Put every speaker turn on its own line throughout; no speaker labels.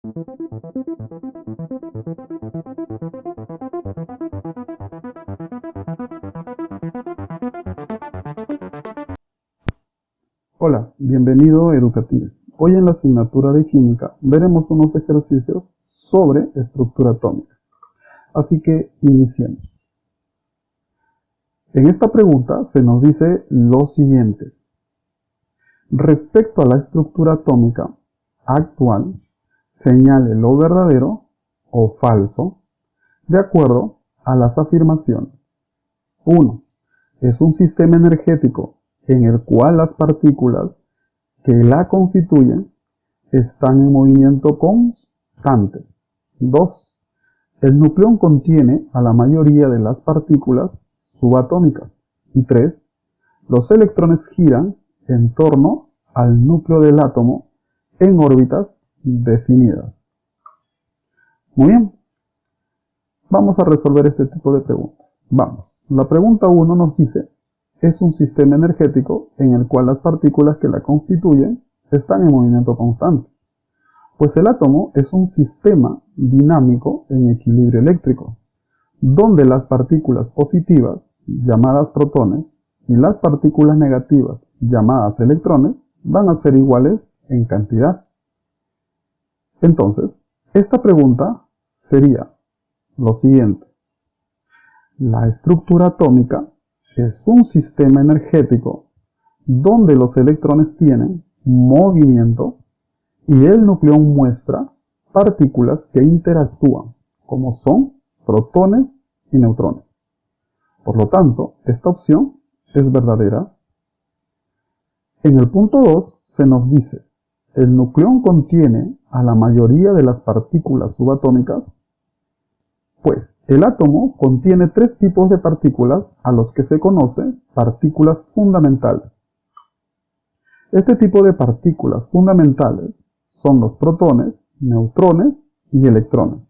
Hola, bienvenido Educativo. Hoy en la asignatura de Química veremos unos ejercicios sobre estructura atómica. Así que iniciemos. En esta pregunta se nos dice lo siguiente. Respecto a la estructura atómica actual, señale lo verdadero o falso de acuerdo a las afirmaciones. 1. Es un sistema energético en el cual las partículas que la constituyen están en movimiento constante. 2. El nucleón contiene a la mayoría de las partículas subatómicas. Y 3. Los electrones giran en torno al núcleo del átomo en órbitas definidas. Muy bien. Vamos a resolver este tipo de preguntas. Vamos. La pregunta 1 nos dice: es un sistema energético en el cual las partículas que la constituyen están en movimiento constante. Pues el átomo es un sistema dinámico en equilibrio eléctrico, donde las partículas positivas, llamadas protones, y las partículas negativas, llamadas electrones, van a ser iguales en cantidad. Entonces, esta pregunta sería lo siguiente. La estructura atómica es un sistema energético donde los electrones tienen movimiento y el nucleón muestra partículas que interactúan, como son protones y neutrones. Por lo tanto, esta opción es verdadera. En el punto 2 se nos dice: el nucleón contiene a la mayoría de las partículas subatómicas. Pues el átomo contiene 3 tipos de partículas a los que se conoce partículas fundamentales. Este tipo de partículas fundamentales son los protones, neutrones y electrones.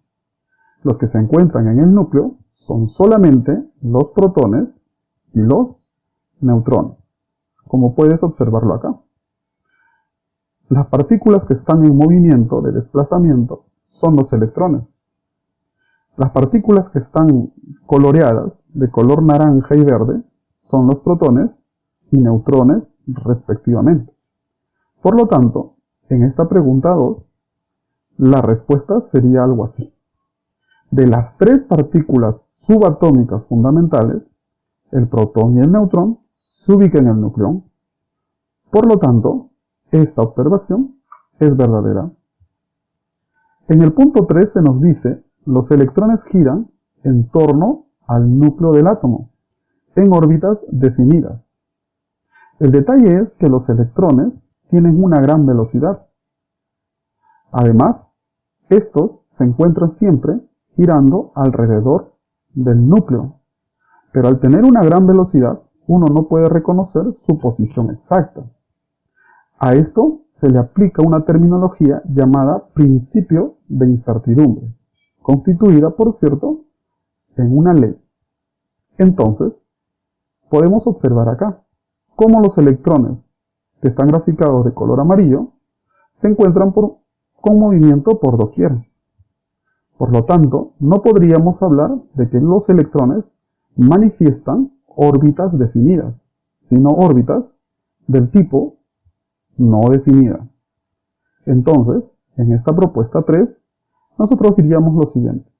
Los que se encuentran en el núcleo son solamente los protones y los neutrones, como puedes observarlo acá. Las partículas que están en movimiento de desplazamiento son los electrones. Las partículas que están coloreadas de color naranja y verde son los protones y neutrones respectivamente. Por lo tanto, en esta pregunta 2, la respuesta sería algo así. De las 3 partículas subatómicas fundamentales, el protón y el neutrón se ubican en el nucleón. Por lo tanto, esta observación es verdadera. En el punto 3 se nos dice: los electrones giran en torno al núcleo del átomo, en órbitas definidas. El detalle es que los electrones tienen una gran velocidad. Además, estos se encuentran siempre girando alrededor del núcleo. Pero al tener una gran velocidad, uno no puede reconocer su posición exacta. A esto se le aplica una terminología llamada principio de incertidumbre, constituida, por cierto, en una ley. Entonces, podemos observar acá cómo los electrones, que están graficados de color amarillo, se encuentran con movimiento por doquier. Por lo tanto, no podríamos hablar de que los electrones manifiestan órbitas definidas, sino órbitas del tipo no definida. Entonces, en esta propuesta 3, nosotros diríamos lo siguiente.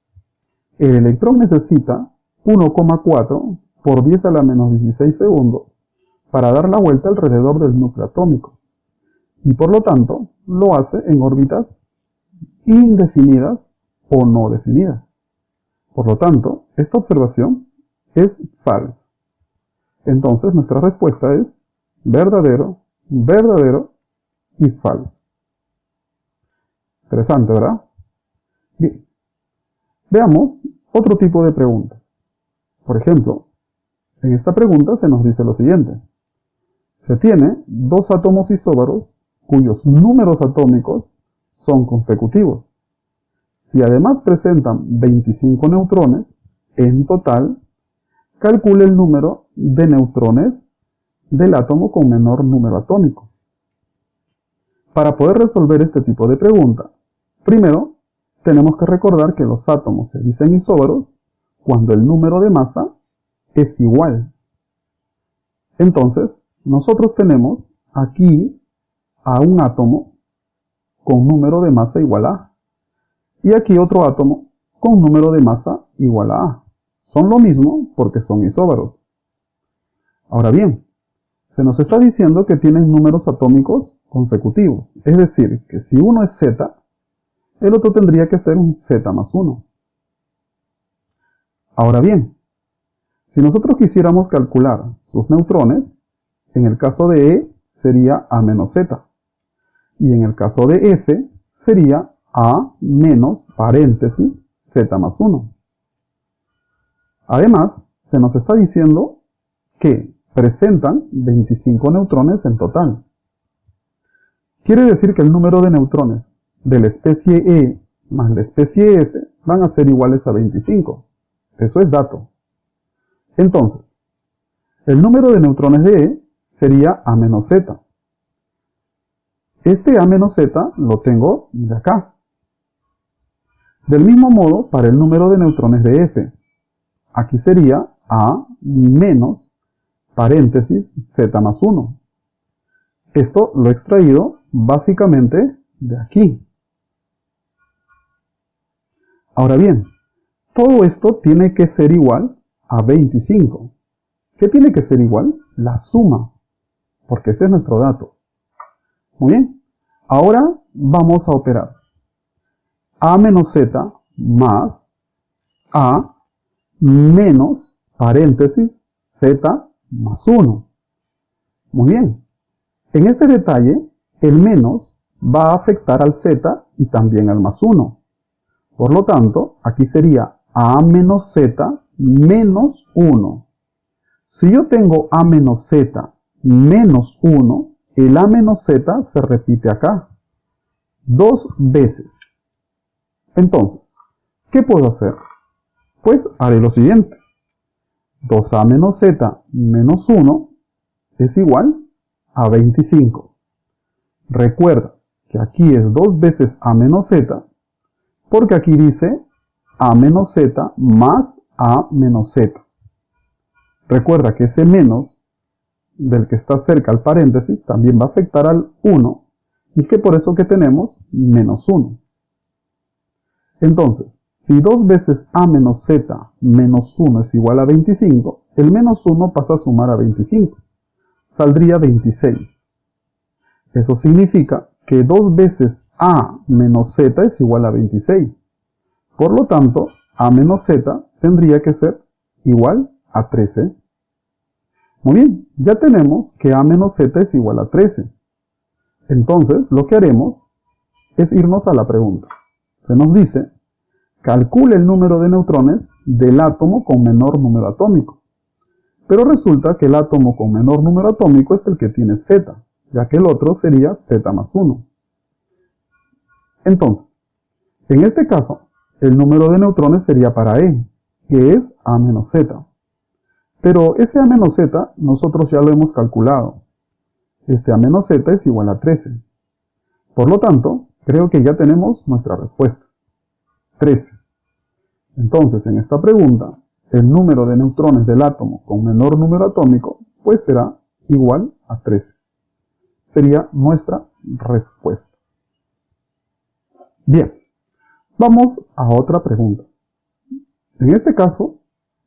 El electrón necesita 1,4 por 10 a la menos 16 segundos para dar la vuelta alrededor del núcleo atómico, y por lo tanto lo hace en órbitas indefinidas o no definidas. Por lo tanto, esta observación es falsa. Entonces nuestra respuesta es verdadero, verdadero y falso. Interesante, ¿verdad? Bien. Veamos otro tipo de pregunta. Por ejemplo, en esta pregunta se nos dice lo siguiente. Se tiene 2 átomos isóbaros cuyos números atómicos son consecutivos. Si además presentan 25 neutrones, en total, calcule el número de neutrones del átomo con menor número atómico. Para poder resolver este tipo de pregunta, Primero, tenemos que recordar que los átomos se dicen isóbaros cuando el número de masa es igual. Entonces, nosotros tenemos aquí a un átomo con número de masa igual a A. Y aquí otro átomo con número de masa igual a A. Son lo mismo porque son isóbaros. Ahora bien, se nos está diciendo que tienen números atómicos consecutivos. Es decir, que si uno es Z, el otro tendría que ser un Z más 1. Ahora bien, si nosotros quisiéramos calcular sus neutrones, en el caso de E sería A menos Z. Y en el caso de F sería A menos paréntesis Z más 1. Además, se nos está diciendo que presentan 25 neutrones en total. Quiere decir que el número de neutrones de la especie E más la especie F van a ser iguales a 25. Eso es dato. Entonces, el número de neutrones de E sería A menos Z. Este A menos Z lo tengo de acá. Del mismo modo, para el número de neutrones de F, aquí sería A menos paréntesis Z más 1. Esto lo he extraído básicamente de aquí. Ahora bien, todo esto tiene que ser igual a 25. ¿Qué tiene que ser igual? La suma, porque ese es nuestro dato. Muy bien, ahora vamos a operar. A menos Z más A menos paréntesis Z más 1. Muy bien, en este detalle, el menos va a afectar al Z y también al más 1. Por lo tanto, aquí sería A menos Z menos 1. Si yo tengo A menos Z menos 1, el A menos Z se repite acá 2 veces. Entonces, ¿qué puedo hacer? Pues haré lo siguiente. 2A menos Z menos 1 es igual a 25. Recuerda que aquí es 2 veces A menos Z, porque aquí dice A menos Z más A menos Z. Recuerda que ese menos del que está cerca al paréntesis también va a afectar al 1, y que por eso que tenemos menos 1. Entonces, si 2 veces A menos Z menos 1 es igual a 25, el menos 1 pasa a sumar a 25. Saldría 26. Eso significa que 2 veces A menos Z es igual a 26. Por lo tanto, A menos Z tendría que ser igual a 13. Muy bien, ya tenemos que A menos Z es igual a 13. Entonces, lo que haremos es irnos a la pregunta. Se nos dice, calcule el número de neutrones del átomo con menor número atómico. Pero resulta que el átomo con menor número atómico es el que tiene Z, ya que el otro sería Z más 1. Entonces, en este caso, el número de neutrones sería para E, que es A menos Z. Pero ese A menos Z nosotros ya lo hemos calculado. Este A menos Z es igual a 13. Por lo tanto, creo que ya tenemos nuestra respuesta. 13. Entonces, en esta pregunta, el número de neutrones del átomo con menor número atómico, pues será igual a 13. Sería nuestra respuesta. Bien, vamos a otra pregunta. En este caso,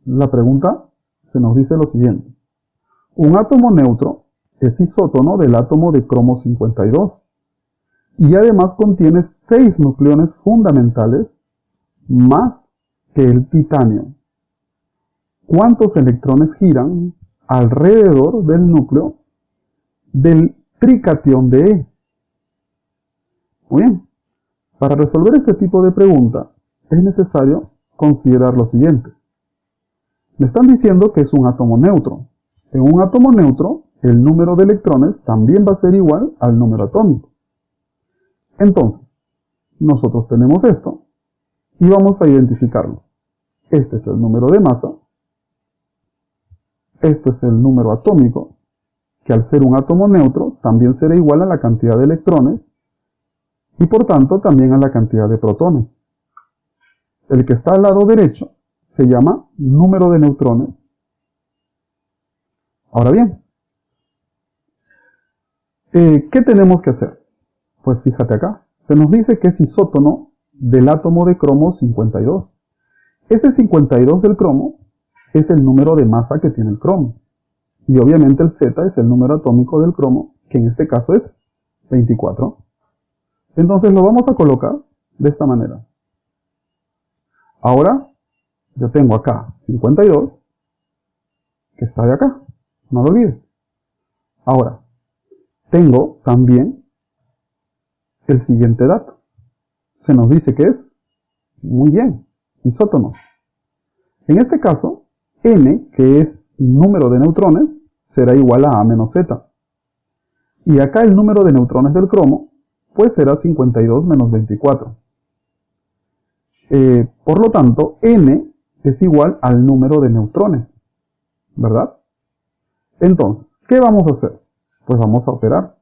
la pregunta se nos dice lo siguiente. Un átomo neutro es isótono del átomo de cromo 52 y además contiene 6 nucleones fundamentales más que el titanio. ¿Cuántos electrones giran alrededor del núcleo del tricatión de E? Muy bien, para resolver este tipo de pregunta es necesario considerar lo siguiente. Me están diciendo que es un átomo neutro. En un átomo neutro, el número de electrones también va a ser igual al número atómico. Entonces, nosotros tenemos esto y vamos a identificarlo. Este es el número de masa, este es el número atómico, que al ser un átomo neutro también será igual a la cantidad de electrones, y por tanto también a la cantidad de protones. El que está al lado derecho se llama número de neutrones. Ahora bien, ¿qué tenemos que hacer? Pues fíjate acá, se nos dice que es isótono del átomo de cromo 52. Ese 52 del cromo es el número de masa que tiene el cromo. Y obviamente el Z es el número atómico del cromo, que en este caso es 24. Entonces lo vamos a colocar de esta manera. Ahora yo tengo acá 52, que está de acá, no lo olvides. Ahora, tengo también el siguiente dato. Se nos dice que es, muy bien, isótonos. En este caso, N, que es número de neutrones, será igual a A menos Z. Y acá el número de neutrones del cromo, pues será 52 menos 24. Por lo tanto, N es igual al número de neutrones, ¿verdad? Entonces, ¿qué vamos a hacer? Pues vamos a operar.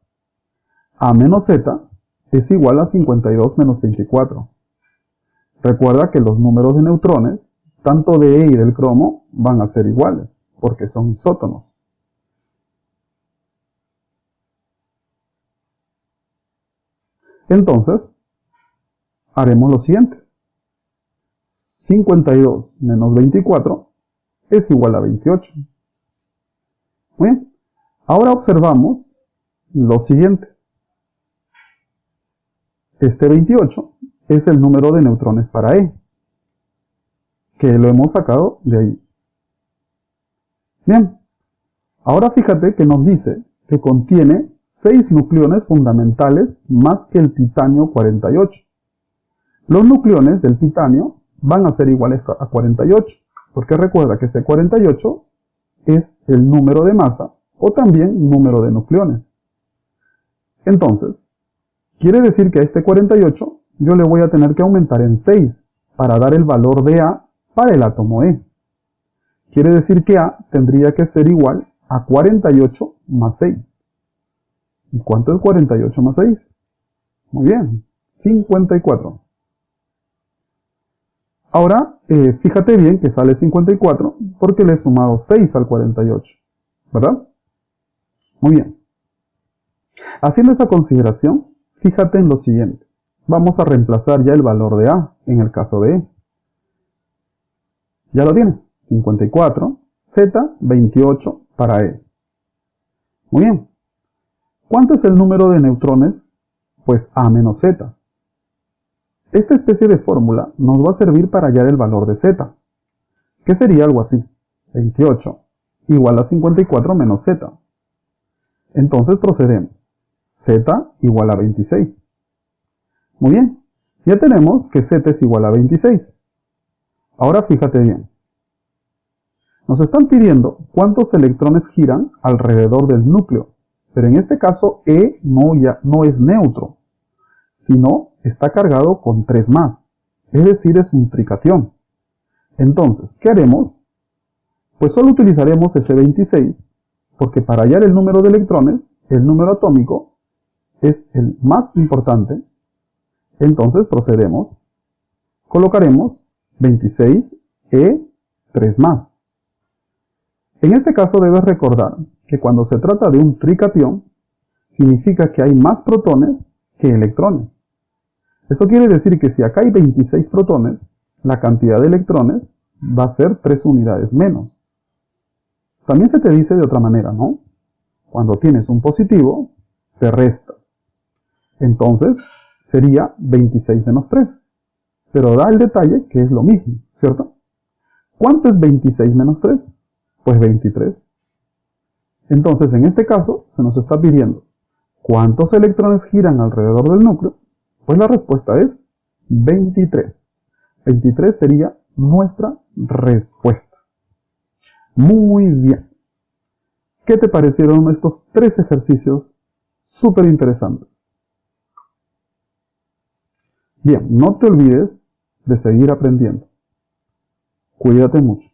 A menos Z es igual a 52 menos 24. Recuerda que los números de neutrones, tanto de E y del cromo, van a ser iguales, porque son isótonos. Entonces, haremos lo siguiente. 52 menos 24 es igual a 28. Muy bien. Ahora observamos lo siguiente. Este 28 es el número de neutrones para E, que lo hemos sacado de ahí. Bien. Ahora fíjate que nos dice que contiene 6 nucleones fundamentales más que el titanio 48. Los nucleones del titanio van a ser iguales a 48, porque recuerda que ese 48 es el número de masa o también número de nucleones. Entonces, quiere decir que a este 48 yo le voy a tener que aumentar en 6 para dar el valor de A para el átomo E. Quiere decir que A tendría que ser igual a 48 más 6. ¿Y cuánto es 48 más 6? Muy bien, 54. Ahora, fíjate bien que sale 54 porque le he sumado 6 al 48, ¿verdad? Muy bien. Haciendo esa consideración, fíjate en lo siguiente. Vamos a reemplazar ya el valor de A en el caso de E. Ya lo tienes, 54, Z, 28 para E. Muy bien. ¿Cuánto es el número de neutrones? Pues A menos Z. Esta especie de fórmula nos va a servir para hallar el valor de Z, que sería algo así, 28 igual a 54 menos Z. Entonces procedemos, Z igual a 26. Muy bien, ya tenemos que Z es igual a 26. Ahora fíjate bien, nos están pidiendo cuántos electrones giran alrededor del núcleo, pero en este caso E no es neutro, sino está cargado con 3 más, es decir, es un tricatión. Entonces, ¿qué haremos? Pues solo utilizaremos ese 26, porque para hallar el número de electrones, el número atómico es el más importante. Entonces procedemos, colocaremos 26 E 3 más. En este caso debes recordar que cuando se trata de un tricatión, significa que hay más protones que electrones. Eso quiere decir que si acá hay 26 protones, la cantidad de electrones va a ser 3 unidades menos. También se te dice de otra manera, ¿no? Cuando tienes un positivo, se resta. Entonces, sería 26 menos 3. Pero da el detalle que es lo mismo, ¿cierto? ¿Cuánto es 26 menos 3? Pues 23. Entonces, en este caso, se nos está pidiendo ¿cuántos electrones giran alrededor del núcleo? Pues la respuesta es 23. 23 sería nuestra respuesta. Muy bien. ¿Qué te parecieron estos 3 ejercicios súper interesantes? Bien, no te olvides de seguir aprendiendo. Cuídate mucho.